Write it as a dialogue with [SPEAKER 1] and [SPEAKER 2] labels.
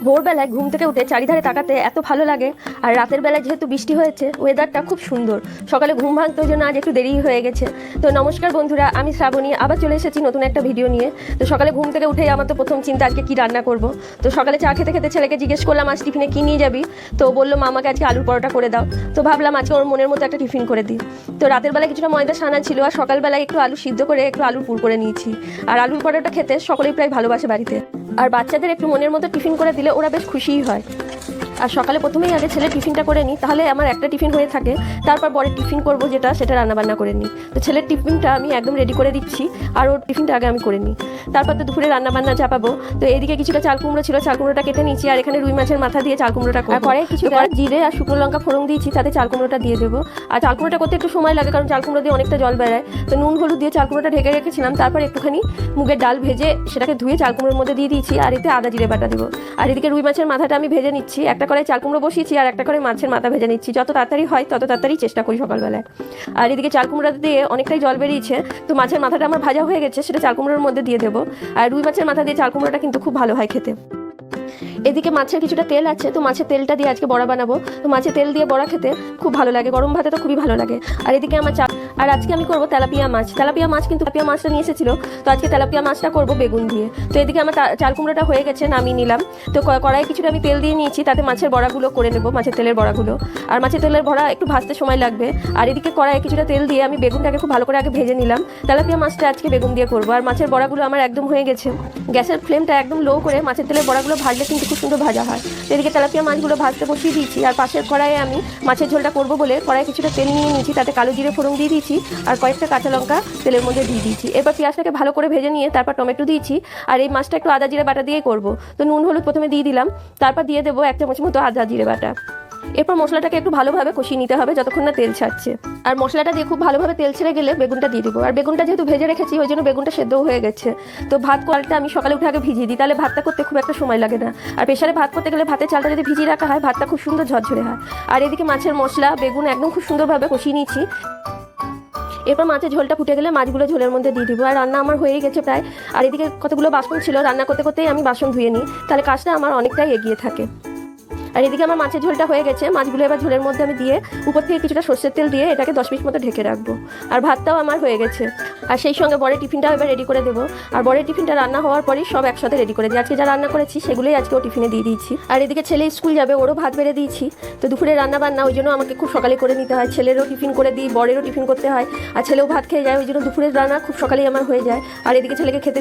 [SPEAKER 1] ভোরবেলায় ঘুম থেকে উঠে চারিধারে তাকাতে এত ভালো লাগে। আর রাতের বেলায় যেহেতু বৃষ্টি হয়েছে, ওয়েদারটা খুব সুন্দর। সকালে ঘুম ভাঙতে ওই জন্য আজ একটু দেরি হয়ে গেছে। তো নমস্কার বন্ধুরা, আমি শ্রাবণী আবার চলে এসেছি নতুন একটা ভিডিও নিয়ে। তো সকালে ঘুম থেকে উঠেই আমার তো প্রথম চিন্তা আজকে কী রান্না করব। তো সকালে চা খেতে খেতে ছেলেকে জিজ্ঞেস করলাম আজ টিফিনে কী নিয়ে যাবি। তো বললো মা আমাকে আজকে আলুর পরোটা করে দাও। তো ভাবলাম আজকে ওর মনের মতো একটা টিফিন করে দিই। তো রাতের বেলায় কিছুটা ময়দা সানা ছিল, আর সকালবেলায় একটু আলু সিদ্ধ করে একটু আলুর পুর করে নিয়েছি। আর আলুর পরোটা খেতে সকলেই প্রায় ভালোবাসে বাড়িতে। আর বাচ্চাদের একটু মনের মতো টিফিন করে দিলে ওরা বেশ খুশিই হয়। আর সকালে প্রথমেই আগে ছেলে টিফিনটা করে নিই, তাহলে আমার একটা টিফিন হয়ে থাকে। তারপর বরের টিফিন করবো সেটা রান্নাবান্না করে নিই। তো ছেলের টিফিনটা আমি একদম রেডি করে দিচ্ছি, আর ওর টিফিনটা আগে আমি করে নিই। তারপর তো দুপুরে রান্নাবান্না চাপাবো। তো এদিকে কিছুটা চাল কুমড়ো ছিল, চাল কুমড়োটা কেটে নিচ্ছি। আর এখানে রুই মাছের মাথা দিয়ে চাল কুমড়োটা করে কিছুটা জিরে আর শুকনো লঙ্কা ফোড়ন দিয়েছি, তাতে চাল কুমড়োটা দিয়ে দেবো। আর চাল কুমড়োটা করতে একটু সময় লাগে, কারণ চাল কুমড়ো দিয়ে অনেকটা জল বেড়ায়। তো নুন হলুদ দিয়ে চাল কুমড়োটা ঢেকে রেখেছিলাম। তারপর একটুখানি মুগের ডাল ভেজে সেটাকে ধুয়ে চাল কুমড়োর মধ্যে দিয়ে দিয়েছি, আর এতে আদা জিরে বাটা দেবো। আর এদিকে রুই মাছের মাথাটা আমি ভেজে নিচ্ছি। একটা করে চাল কুমড়ো বসিয়েছি, আর একটা করে মাছের মাথা ভেজে নিচ্ছি। যত তাড়াতাড়ি হয় তত তাড়াতাড়ি চেষ্টা করি সকালবেলায়। আর এদিকে চাল কুমড়া দিয়ে অনেকটাই জল বেরিয়েছে। তো মাছের মাথাটা আমার ভাজা হয়ে গেছে, সেটা চাল কুমড়োর মধ্যে দিয়ে দেবো। আর রুই মাছের মাথা দিয়ে চাল কুমড়োটা কিন্তু খুব ভালো হয় খেতে। এদিকে মাছের কিছুটা তেল আছে, তো মাছের তেলটা দিয়ে আজকে বড়া বানাবো। তো মাছের তেল দিয়ে বড়া খেতে খুব ভালো লাগে, গরম ভাতে তো খুবই ভালো লাগে। আর এদিকে আমার আর আজকে আমি করবো তেলাপিয়া মাছ। তেলাপিয়া মাছ কিন্তু তেলাপিয়া মাছটা নিয়ে এসেছিল, তো আজকে তেলাপিয়া মাছটা করবো বেগুন দিয়ে। তো এদিকে আমার চাল কুমড়োটা হয়ে গেছে, নামিয়ে নিলাম। তো কড়াই কিছুটা আমি তেল দিয়ে নিয়েছি, তাতে মাছের বড়াগুলো করে নেবো, মাছের তেলের বড়াগুলো। আর মাছের তেলের বড়া একটু ভাজতে সময় লাগবে। আর এদিকে কড়াই কিছুটা তেল দিয়ে আমি বেগুনটাকে খুব ভালো করে আগে ভেজে নিলাম। তেলাপিয়া মাছটা আজকে বেগুন দিয়ে করবো। আর মাছের বড়াগুলো আমার একদম হয়ে গেছে। গ্যাসের ফ্লেমটা একদম লো করে মাছের তেলের বড়াগুলো ভাজলে কিন্তু খুব সুন্দর ভাজা হয়। এদিকে তেলাপিয়া মাছগুলো ভাজতে বসিয়ে দিয়েছি। আর পাশের কড়াইয়ে আমি মাছের ঝোলটা করবো বলে কড়াই কিছুটা তেল নিয়ে নিয়েছি, তাতে কালো জিরে ফোড়ন দিয়ে দিয়েছি, আর কয়েকটা কাঁচা লঙ্কা তেলের মধ্যে দিয়ে দিয়েছি। এরপর পেঁয়াজটাকে ভালো করে ভেজে নিয়ে তারপর টমেটো দিয়েছি। আর এই মাছটা একটু আদা জিরে বাটা দিয়েই করবো। তো নুন হলুদ প্রথমে দিয়ে দিলাম, তারপর দিয়ে দেবো 1 চামচ মতো আদা জিরে বাটা। এরপর মশলাটাকে একটু ভালোভাবে কষিয়ে নিতে হবে যতক্ষণ না তেল ছাড়ছে। আর মশলাটা দিয়ে খুব ভালোভাবে তেল ছেড়ে গেলে বেগুনটা দিয়ে দেবো। আর বেগুনটা যেহেতু ভেজে রেখেছি, ওই জন্য বেগুনটা সেদ্ধও হয়ে গেছে। তো ভাত কোয়ালটা আমি সকালে উঠে আগে ভিজিয়ে দিই, তাহলে ভাতটা করতে খুব একটা সময় লাগে না। আর প্রেসারে ভাত করতে গেলে ভাতের চালটা যদি ভিজিয়ে রাখা হয়, ভাতটা খুব সুন্দর ঝরঝরে হয়। আর এদিকে মাছের মশলা বেগুন একদম খুব সুন্দরভাবে কষিয়ে নিয়েছি। এরপর মাছের ঝোলটা ফুটে গেলে মাছগুলো ঝোলের মধ্যে দিয়ে দিব। আর রান্না আমার হয়েই গেছে প্রায়। আর এদিকে কতগুলো বাসন ছিল, রান্না করতে করতেই আমি বাসন ধুয়ে নিই, তাহলে কাজটা আমার অনেকটাই এগিয়ে থাকে। আর এদিকে আমার মাছের ঝোলটা হয়ে গেছে। মাছগুলো এবার ঝোলের মধ্যে আমি দিয়ে উপর থেকে কিছুটা সর্ষের তেল দিয়ে এটাকে 10 মিনিট মতো ঢেকে রাখবো। আর ভাতটাও আমার হয়ে গেছে। আর সেই সঙ্গে বরের টিফিনটাও এবার রেডি করে দেবো। আর বরের টিফিনটা রান্না হওয়ার পরই সব একসাথে রেডি করে দিই। আজকে যা রান্না করেছি সেগুলোই আজকে ও টিফিনে দিয়ে দিয়েছি। আর এদিকে ছেলে স্কুল যাবে, ওরও ভাত বেড়ে দিয়েছি। তো দুপুরে রান্না বান্না ওই জন্য আমাকে খুব সকালে করে নিতে হয়। ছেলেরও টিফিন করে দিই, বরেরও টিফিন করতে হয়। আর ছেলেও ভাত খেয়ে যায়, ওই জন্য দুপুরের রান্না খুব সকালেই আমার হয়ে যায়। আর এদিকে ছেলেকে খেতে